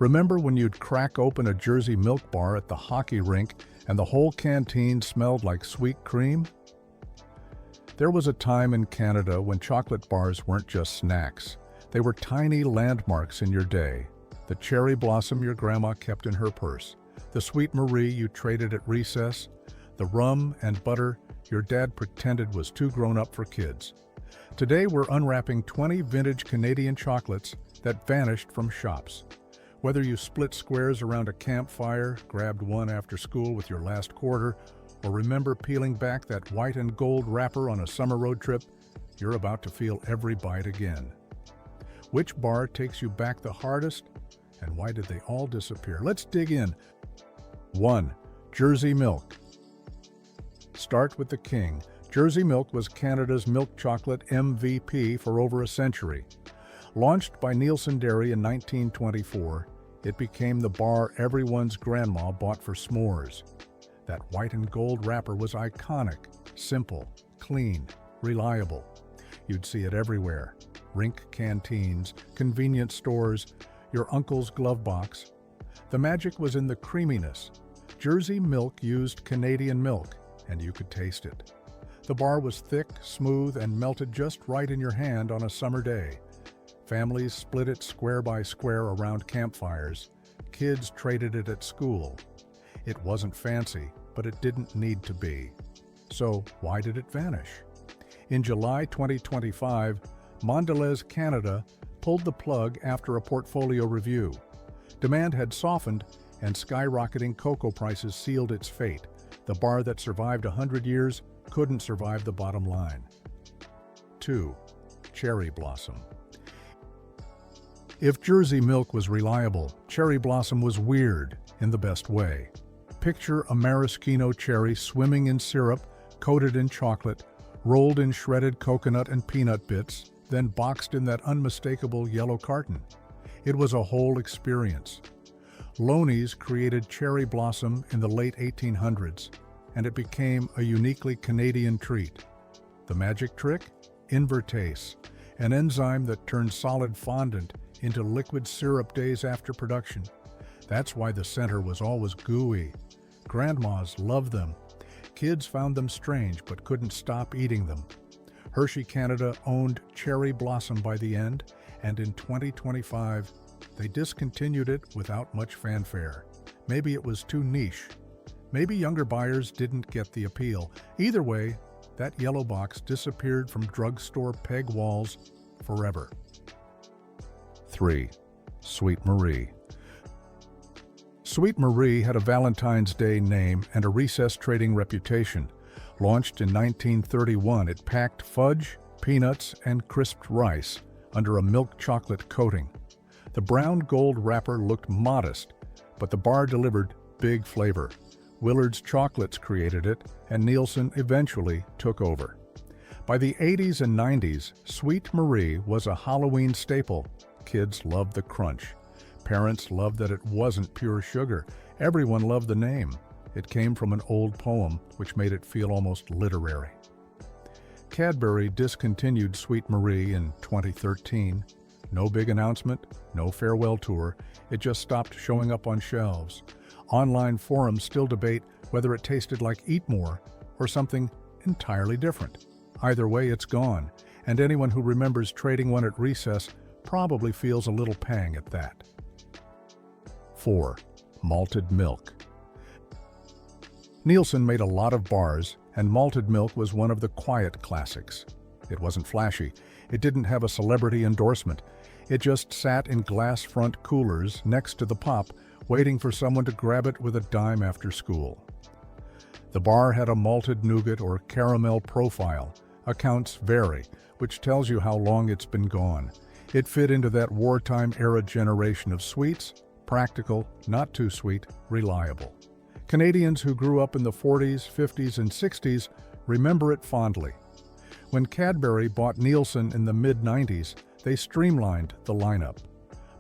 Remember when you'd crack open a Jersey Milk bar at the hockey rink and the whole canteen smelled like sweet cream? There was a time in Canada when chocolate bars weren't just snacks. They were tiny landmarks in your day. The cherry blossom your grandma kept in her purse, the Sweet Marie you traded at recess, the Rum and Butter your dad pretended was too grown up for kids. Today we're unwrapping 20 vintage Canadian chocolates that vanished from shops. Whether you split squares around a campfire, grabbed one after school with your last quarter, or remember peeling back that white and gold wrapper on a summer road trip, you're about to feel every bite again. Which bar takes you back the hardest, and why did they all disappear? Let's dig in. 1. Jersey Milk. Start with the king. Jersey Milk was Canada's milk chocolate MVP for over a century. Launched by Neielson Dairy in 1924, it became the bar everyone's grandma bought for s'mores. That white and gold wrapper was iconic, simple, clean, reliable. You'd see it everywhere. Rink canteens, convenience stores, your uncle's glove box. The magic was in the creaminess. Jersey Milk used Canadian milk, and you could taste it. The bar was thick, smooth, and melted just right in your hand on a summer day. Families split it square by square around campfires. Kids traded it at school. It wasn't fancy, but it didn't need to be. So why did it vanish? In July 2025, Mondelez Canada pulled the plug after a portfolio review. Demand had softened, and skyrocketing cocoa prices sealed its fate. The bar that survived 100 years couldn't survive the bottom line. 2. Cherry Blossom. If Jersey Milk was reliable, Cherry Blossom was weird in the best way. Picture a maraschino cherry swimming in syrup, coated in chocolate, rolled in shredded coconut and peanut bits, then boxed in that unmistakable yellow carton. It was a whole experience. Looney's created Cherry Blossom in the late 1800s, and it became a uniquely Canadian treat. The magic trick? Invertase, an enzyme that turns solid fondant into liquid syrup days after production. That's why the center was always gooey. Grandmas loved them. Kids found them strange but couldn't stop eating them. Hershey Canada owned Cherry Blossom by the end, and in 2025, they discontinued it without much fanfare. Maybe it was too niche. Maybe younger buyers didn't get the appeal. Either way, that yellow box disappeared from drugstore peg walls forever. 3. Sweet Marie. Sweet Marie had a Valentine's Day name and a recess trading reputation. Launched in 1931, it packed fudge, peanuts, and crisped rice under a milk chocolate coating. The brown gold wrapper looked modest, but the bar delivered big flavor. Willard's Chocolates created it, and Neielson eventually took over. By the 80s and 90s, Sweet Marie was a Halloween staple. Kids loved the crunch. Parents loved that it wasn't pure sugar. Everyone loved the name. It came from an old poem, which made it feel almost literary. Cadbury discontinued Sweet Marie in 2013. No big announcement, no farewell tour. It just stopped showing up on shelves. Online forums still debate whether it tasted like Eat More or something entirely different. Either way, it's gone, and anyone who remembers trading one at recess probably feels a little pang at that. 4. Malted Milk. Neielson made a lot of bars, and Malted Milk was one of the quiet classics. It wasn't flashy. It didn't have a celebrity endorsement. It just sat in glass front coolers next to the pop, waiting for someone to grab it with a dime after school. The bar had a malted nougat or caramel profile. Accounts vary, which tells you how long it's been gone. It fit into that wartime era generation of sweets, practical, not too sweet, reliable. Canadians who grew up in the 40s, 50s, and 60s remember it fondly. When Cadbury bought Neielson in the mid-90s, they streamlined the lineup.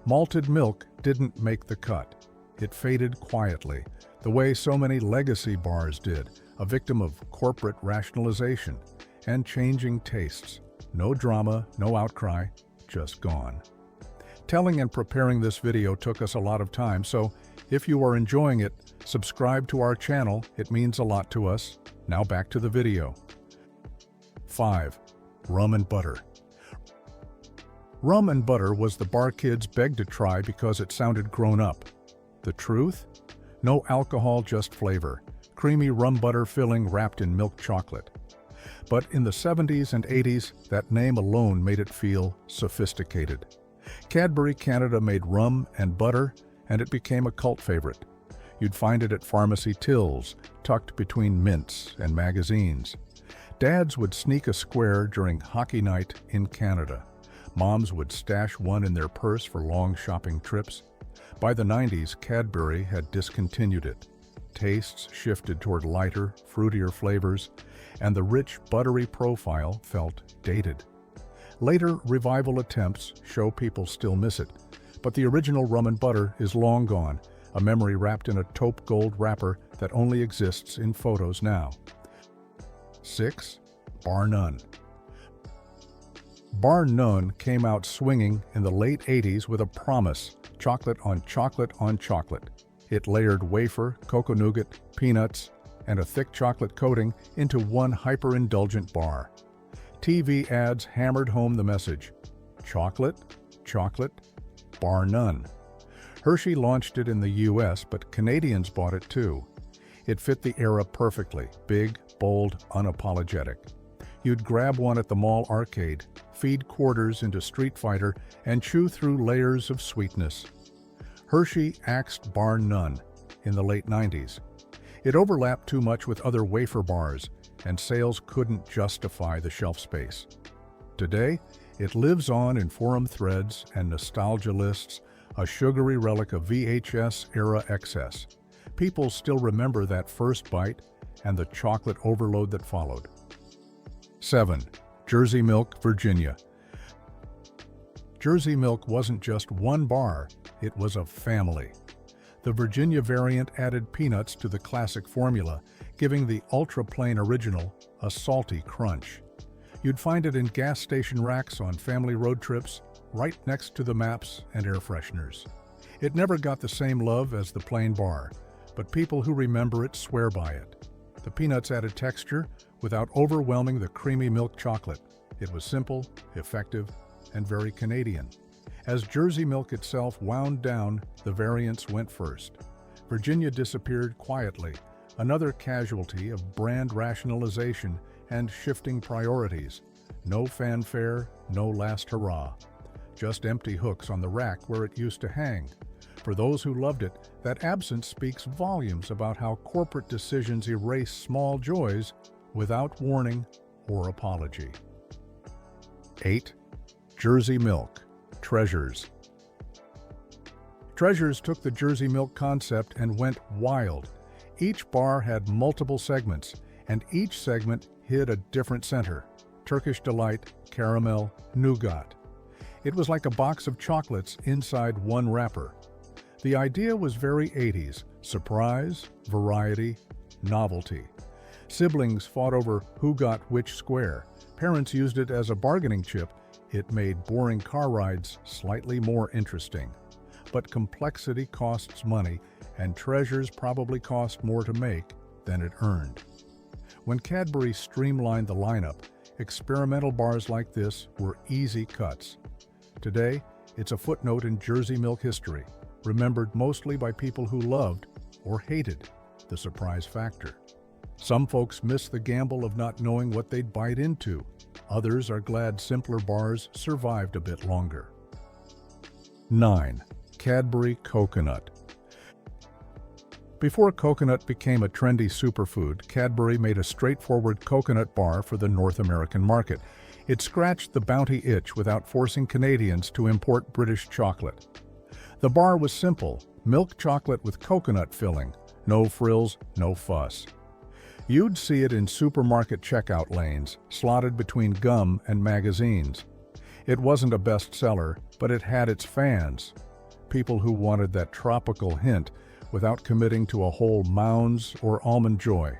Malted Milk didn't make the cut. It faded quietly, the way so many legacy bars did, a victim of corporate rationalization and changing tastes. No drama, no outcry, just gone. Telling and preparing this video took us a lot of time, so if you are enjoying it, subscribe to our channel. It means a lot to us. Now back to the video. 5. Rum and Butter. Rum and Butter was the bar kids begged to try because it sounded grown up. The truth? No alcohol, just flavor. Creamy rum butter filling wrapped in milk chocolate. But in the 70s and 80s, that name alone made it feel sophisticated. Cadbury Canada made Rum and Butter, and it became a cult favorite. You'd find it at pharmacy tills, tucked between mints and magazines. Dads would sneak a square during hockey night in Canada. Moms would stash one in their purse for long shopping trips. By the 90s, Cadbury had discontinued it. Tastes shifted toward lighter, fruitier flavors, and the rich, buttery profile felt dated. Later revival attempts show people still miss it, but the original Rum and Butter is long gone, a memory wrapped in a taupe gold wrapper that only exists in photos now. 6. Bar None. Bar None came out swinging in the late 80s with a promise: chocolate on chocolate on chocolate. It layered wafer, cocoa nougat, peanuts, and a thick chocolate coating into one hyper-indulgent bar. TV ads hammered home the message: chocolate, chocolate, bar none. Hershey launched it in the US, but Canadians bought it too. It fit the era perfectly: big, bold, unapologetic. You'd grab one at the mall arcade, feed quarters into Street Fighter, and chew through layers of sweetness. Hershey axed Bar None in the late 90s. It overlapped too much with other wafer bars, and sales couldn't justify the shelf space. Today, it lives on in forum threads and nostalgia lists, a sugary relic of VHS-era excess. People still remember that first bite and the chocolate overload that followed. 7. Jersey Milk, Virginia. Jersey Milk wasn't just one bar, it was a family. The Virginia variant added peanuts to the classic formula, giving the ultra-plain original a salty crunch. You'd find it in gas station racks on family road trips, right next to the maps and air fresheners. It never got the same love as the plain bar, but people who remember it swear by it. The peanuts added texture without overwhelming the creamy milk chocolate. It was simple, effective, and very Canadian. As Jersey Milk itself wound down, the variants went first. Virginia disappeared quietly, another casualty of brand rationalization and shifting priorities. No fanfare, no last hurrah. Just empty hooks on the rack where it used to hang. For those who loved it, that absence speaks volumes about how corporate decisions erase small joys without warning or apology. 8. Jersey Milk, Treasures. Treasures took the Jersey Milk concept and went wild. Each bar had multiple segments, and each segment hid a different center: Turkish Delight, Caramel, Nougat. It was like a box of chocolates inside one wrapper. The idea was very 80s: surprise, variety, novelty. Siblings fought over who got which square. Parents used it as a bargaining chip. It made boring car rides slightly more interesting. But complexity costs money, and treasures probably cost more to make than it earned. When Cadbury streamlined the lineup, experimental bars like this were easy cuts. Today, it's a footnote in Jersey Milk history, remembered mostly by people who loved or hated the surprise factor. Some folks miss the gamble of not knowing what they'd bite into. Others are glad simpler bars survived a bit longer. 9. Cadbury Coconut. Before coconut became a trendy superfood, Cadbury made a straightforward coconut bar for the North American market. It scratched the bounty itch without forcing Canadians to import British chocolate. The bar was simple: milk chocolate with coconut filling. No frills, no fuss. You'd see it in supermarket checkout lanes, slotted between gum and magazines. It wasn't a bestseller, but it had its fans. People who wanted that tropical hint without committing to a whole Mounds or Almond Joy.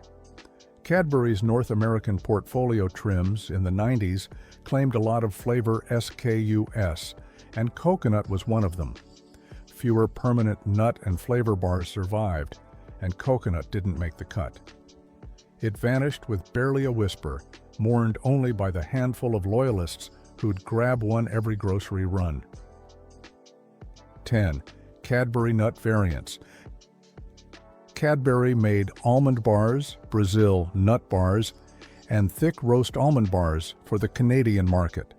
Cadbury's North American portfolio trims in the 90s claimed a lot of flavor SKUS, and coconut was one of them. Fewer permanent nut and flavor bars survived, and coconut didn't make the cut. It vanished with barely a whisper, mourned only by the handful of loyalists who'd grab one every grocery run. 10. Cadbury nut variants. Cadbury made almond bars, Brazil nut bars, and thick roast almond bars for the Canadian market.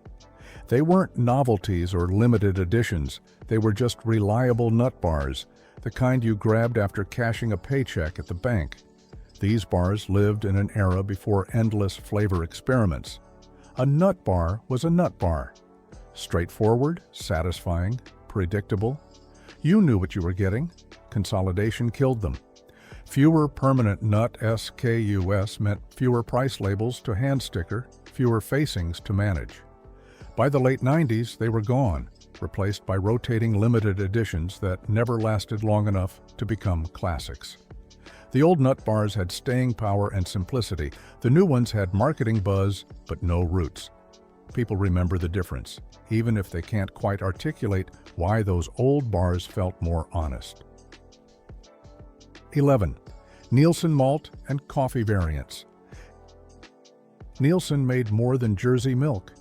They weren't novelties or limited editions, they were just reliable nut bars, the kind you grabbed after cashing a paycheck at the bank. These bars lived in an era before endless flavor experiments. A nut bar was a nut bar. Straightforward, satisfying, predictable. You knew what you were getting. Consolidation killed them. Fewer permanent nut SKUs meant fewer price labels to hand sticker, fewer facings to manage. By the late 90s, they were gone, replaced by rotating limited editions that never lasted long enough to become classics. The old nut bars had staying power and simplicity. The new ones had marketing buzz, but no roots. People remember the difference, even if they can't quite articulate why those old bars felt more honest. 11. Neielson malt and coffee variants. Neielson made more than Jersey milk.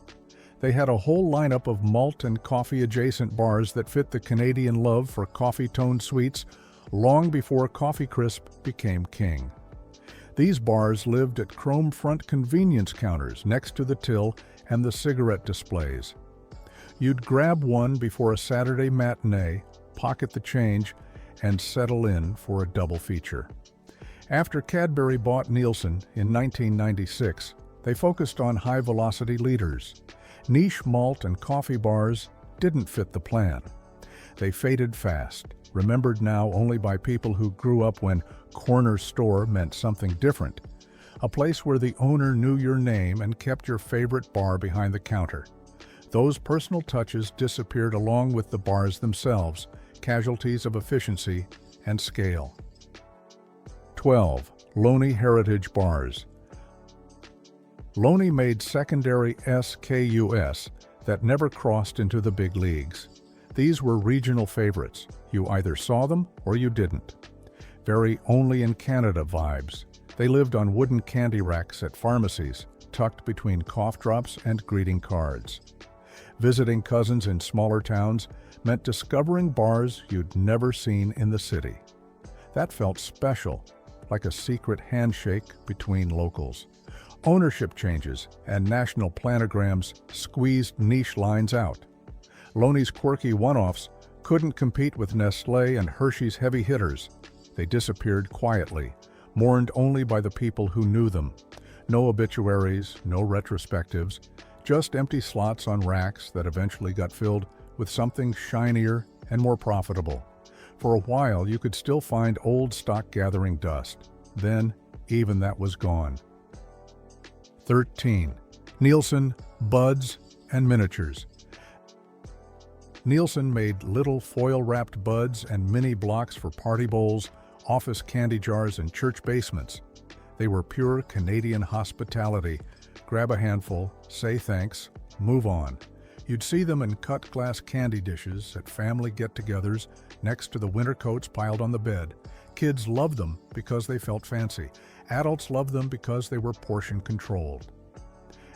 They had a whole lineup of malt and coffee-adjacent bars that fit the Canadian love for coffee-toned sweets long before Coffee Crisp became king. These bars lived at chrome-front convenience counters next to the till and the cigarette displays. You'd grab one before a Saturday matinee, pocket the change, and settle in for a double feature. After Cadbury bought Neielson in 1996, they focused on high-velocity leaders. Niche malt and coffee bars didn't fit the plan. They faded fast, remembered now only by people who grew up when corner store meant something different, a place where the owner knew your name and kept your favorite bar behind the counter. Those personal touches disappeared along with the bars themselves, casualties of efficiency and scale. 12. Looney Heritage Bars. Looney made secondary SKUs that never crossed into the big leagues. These were regional favorites. You either saw them or you didn't. Very only in Canada vibes. They lived on wooden candy racks at pharmacies, tucked between cough drops and greeting cards. Visiting cousins in smaller towns meant discovering bars you'd never seen in the city. That felt special, like a secret handshake between locals. Ownership changes and national planograms squeezed niche lines out. Looney's quirky one-offs couldn't compete with Nestlé and Hershey's heavy hitters. They disappeared quietly, mourned only by the people who knew them. No obituaries, no retrospectives, just empty slots on racks that eventually got filled with something shinier and more profitable. For a while, you could still find old stock gathering dust. Then, even that was gone. 13. Neielson Buds and Miniatures. Neielson made little foil-wrapped buds and mini blocks for party bowls, office candy jars, and church basements. They were pure Canadian hospitality. Grab a handful, say thanks, move on. You'd see them in cut-glass candy dishes at family get-togethers next to the winter coats piled on the bed. Kids loved them because they felt fancy. Adults loved them because they were portion-controlled.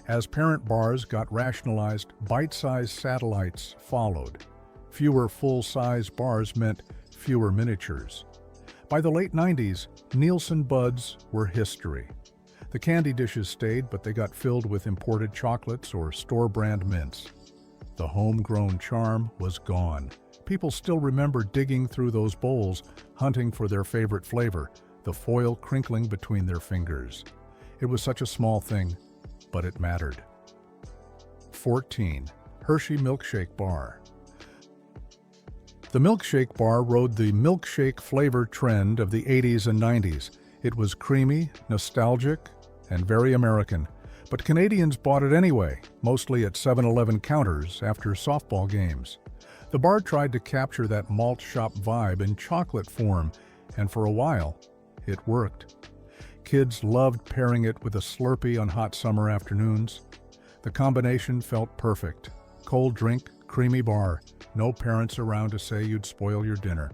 As parent bars got rationalized, bite-sized satellites followed. Fewer full-size bars meant fewer miniatures. By the late 90s, Neielson Buds were history. The candy dishes stayed, but they got filled with imported chocolates or store-brand mints. The homegrown charm was gone. People still remember digging through those bowls, hunting for their favorite flavor, the foil crinkling between their fingers. It was such a small thing, but it mattered. 14. Hershey Milkshake Bar. The milkshake bar rode the milkshake flavor trend of the 80s and 90s. It was creamy, nostalgic, and very American, but Canadians bought it anyway, mostly at 7-Eleven counters after softball games. The bar tried to capture that malt shop vibe in chocolate form, and for a while, it worked. Kids loved pairing it with a Slurpee on hot summer afternoons. The combination felt perfect. Cold drink, creamy bar, no parents around to say you'd spoil your dinner.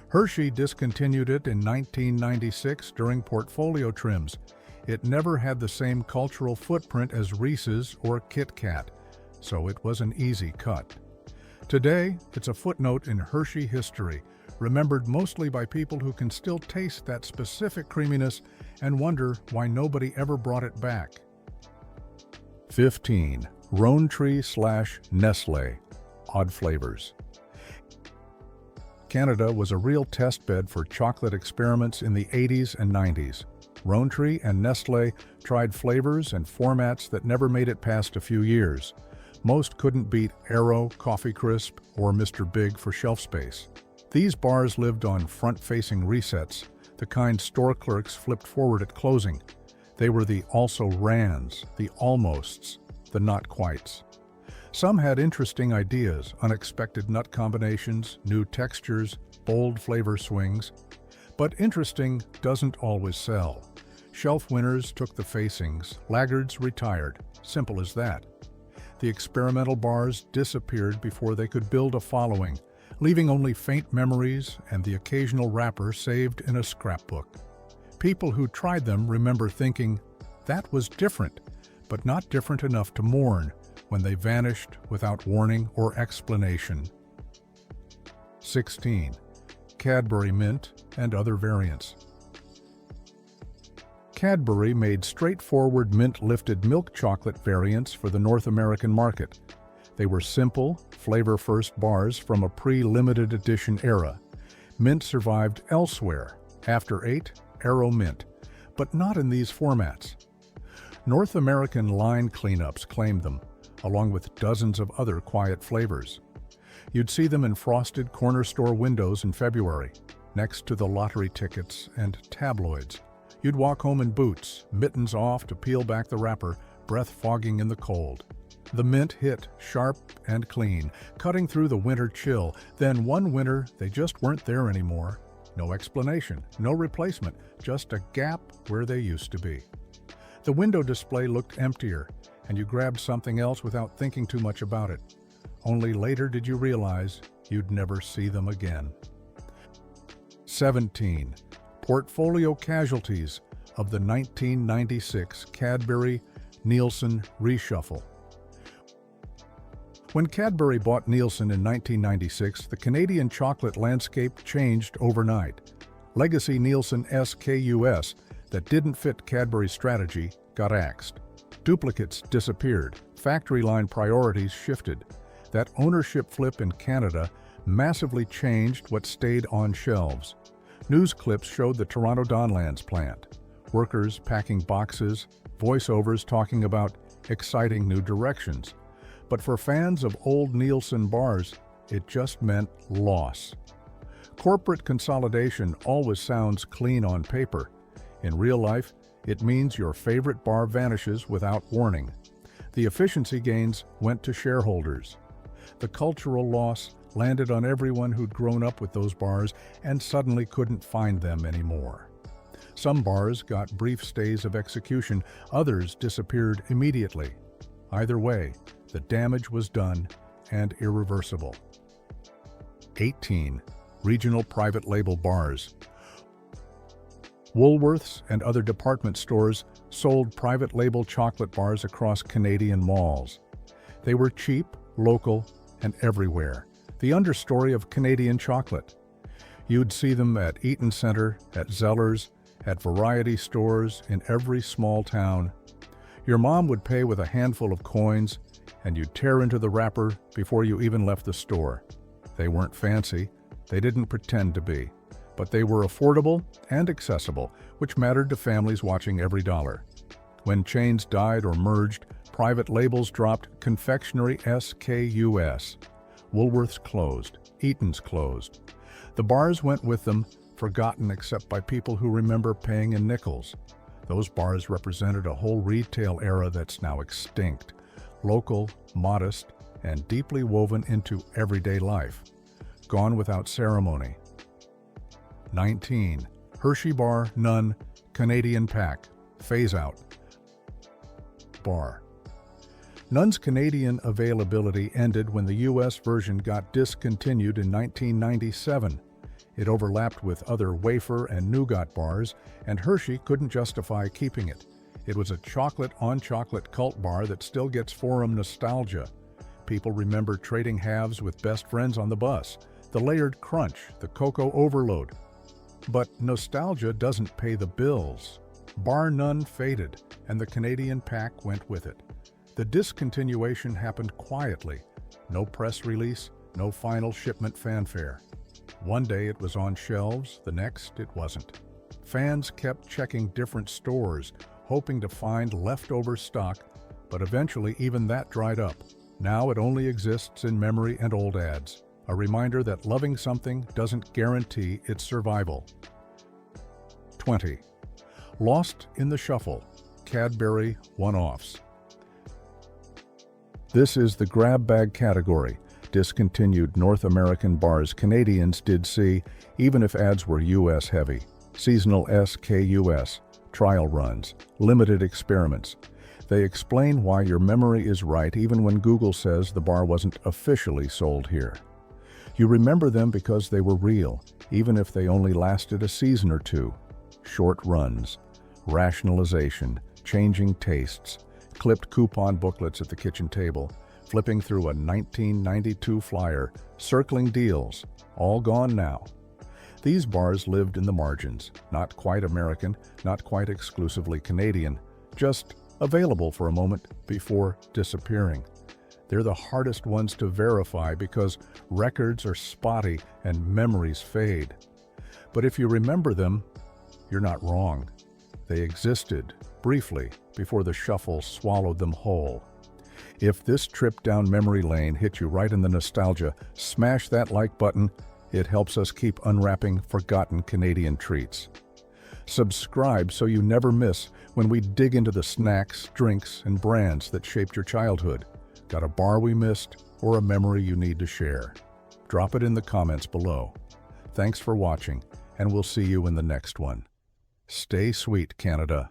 Hershey discontinued it in 1996 during portfolio trims. It never had the same cultural footprint as Reese's or Kit Kat, so it was an easy cut. Today, it's a footnote in Hershey history, remembered mostly by people who can still taste that specific creaminess and wonder why nobody ever brought it back. 15. Rowntree/Nestle. Odd flavors. Canada was a real testbed for chocolate experiments in the 80s and 90s. Rowntree and Nestle tried flavors and formats that never made it past a few years. Most couldn't beat Aero, Coffee Crisp, or Mr. Big for shelf space. These bars lived on front-facing resets, the kind store clerks flipped forward at closing. They were the also-rans, the almosts, the not-quites. Some had interesting ideas, unexpected nut combinations, new textures, bold flavor swings. But interesting doesn't always sell. Shelf winners took the facings, laggards retired. Simple as that. The experimental bars disappeared before they could build a following, leaving only faint memories and the occasional wrapper saved in a scrapbook. People who tried them remember thinking, that was different, but not different enough to mourn, when they vanished without warning or explanation. 16. Cadbury Mint and other variants. Cadbury made straightforward mint-lifted milk chocolate variants for the North American market. They were simple, flavor-first bars from a pre-limited edition era. Mint survived elsewhere, after 8, Aero Mint, but not in these formats. North American line cleanups claimed them, along with dozens of other quiet flavors. You'd see them in frosted corner store windows in February, next to the lottery tickets and tabloids. You'd walk home in boots, mittens off to peel back the wrapper, breath fogging in the cold. The mint hit sharp and clean, cutting through the winter chill. Then one winter, they just weren't there anymore. No explanation, no replacement, just a gap where they used to be. The window display looked emptier, and you grabbed something else without thinking too much about it. Only later did you realize you'd never see them again. 17. Portfolio casualties of the 1996 Cadbury Neielson reshuffle. When Cadbury bought Neielson in 1996, the Canadian chocolate landscape changed overnight. Legacy Neielson SKUs that didn't fit Cadbury's strategy got axed. Duplicates disappeared. Factory line priorities shifted. That ownership flip in Canada massively changed what stayed on shelves. News clips showed the Toronto Donlands plant. Workers packing boxes, voiceovers talking about exciting new directions. But for fans of old Neielson bars, it just meant loss. Corporate consolidation always sounds clean on paper. In real life, it means your favorite bar vanishes without warning. The efficiency gains went to shareholders. The cultural loss landed on everyone who'd grown up with those bars and suddenly couldn't find them anymore. Some bars got brief stays of execution, others disappeared immediately. Either way, the damage was done and irreversible. 18. Regional private label bars. Woolworths and other department stores sold private label chocolate bars across Canadian malls. They were cheap, local, and everywhere. The understory of Canadian chocolate. You'd see them at Eaton Centre, at Zellers, at variety stores in every small town. Your mom would pay with a handful of coins, and you'd tear into the wrapper before you even left the store. They weren't fancy, they didn't pretend to be, but they were affordable and accessible, which mattered to families watching every dollar. When chains died or merged, private labels dropped confectionery SKUs. Woolworths closed, Eaton's closed. The bars went with them, forgotten except by people who remember paying in nickels. Those bars represented a whole retail era that's now extinct, local, modest, and deeply woven into everyday life. Gone without ceremony. 19. Hershey Bar None Canadian Pack Phase Out Bar. None's Canadian availability ended when the U.S. version got discontinued in 1997. It overlapped with other wafer and nougat bars, and Hershey couldn't justify keeping it. It was a chocolate-on-chocolate cult bar that still gets forum nostalgia. People remember trading halves with best friends on the bus, the layered crunch, the cocoa overload. But nostalgia doesn't pay the bills. Bar None faded, and the Canadian pack went with it. The discontinuation happened quietly. No press release, no final shipment fanfare. One day it was on shelves, the next it wasn't. Fans kept checking different stores, hoping to find leftover stock, but eventually even that dried up. Now it only exists in memory and old ads, a reminder that loving something doesn't guarantee its survival. 20. Lost in the Shuffle, Cadbury One-Offs. This is the grab bag category. Discontinued North American bars Canadians did see, even if ads were US heavy. Seasonal SKUs, trial runs, limited experiments. They explain why your memory is right even when Google says the bar wasn't officially sold here. You remember them because they were real, even if they only lasted a season or two. Short runs, rationalization, changing tastes, clipped coupon booklets at the kitchen table, flipping through a 1992 flyer, circling deals, all gone now. These bars lived in the margins, not quite American, not quite exclusively Canadian, just available for a moment before disappearing. They're the hardest ones to verify because records are spotty and memories fade. But if you remember them, you're not wrong. They existed, briefly, before the shuffle swallowed them whole. If this trip down memory lane hit you right in the nostalgia, smash that like button. It helps us keep unwrapping forgotten Canadian treats. Subscribe so you never miss when we dig into the snacks, drinks, and brands that shaped your childhood. Got a bar we missed or a memory you need to share? Drop it in the comments below. Thanks for watching, and we'll see you in the next one. Stay sweet, Canada.